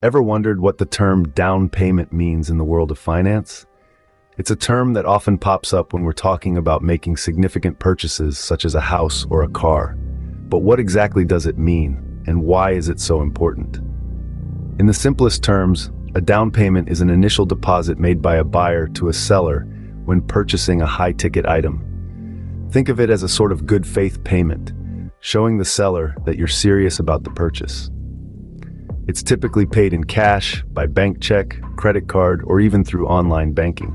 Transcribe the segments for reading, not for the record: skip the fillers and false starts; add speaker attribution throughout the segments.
Speaker 1: Ever wondered what the term down payment means in the world of finance? It's a term that often pops up when we're talking about making significant purchases such as a house or a car. But what exactly does it mean, and why is it so important? In the simplest terms, a down payment is an initial deposit made by a buyer to a seller when purchasing a high-ticket item. Think of it as a sort of good faith payment, showing the seller that you're serious about the purchase. It's typically paid in cash, by bank check, credit card, or even through online banking.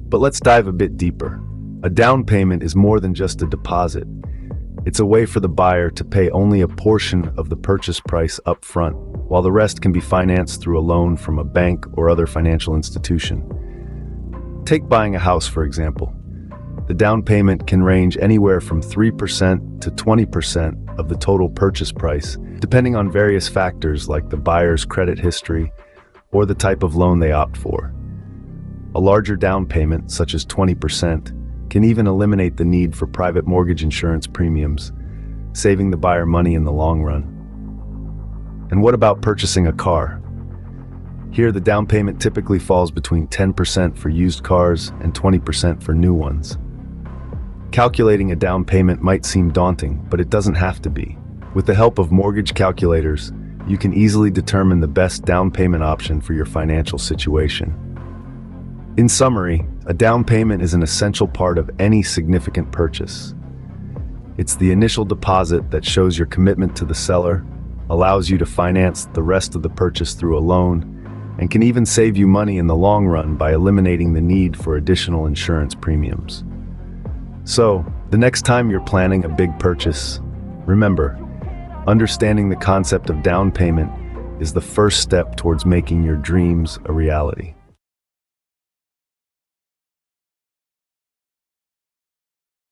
Speaker 1: But let's dive a bit deeper. A down payment is more than just a deposit. It's a way for the buyer to pay only a portion of the purchase price up front, while the rest can be financed through a loan from a bank or other financial institution. Take buying a house, for example. The down payment can range anywhere from 3% to 20% of the total purchase price, depending on various factors like the buyer's credit history or the type of loan they opt for. A larger down payment, such as 20%, can even eliminate the need for private mortgage insurance premiums, saving the buyer money in the long run. And what about purchasing a car? Here, the down payment typically falls between 10% for used cars and 20% for new ones. Calculating a down payment might seem daunting, but it doesn't have to be. With the help of mortgage calculators, you can easily determine the best down payment option for your financial situation. In summary, a down payment is an essential part of any significant purchase. It's the initial deposit that shows your commitment to the seller, allows you to finance the rest of the purchase through a loan, and can even save you money in the long run by eliminating the need for additional insurance premiums. So, the next time you're planning a big purchase, remember, understanding the concept of down payment is the first step towards making your dreams a reality.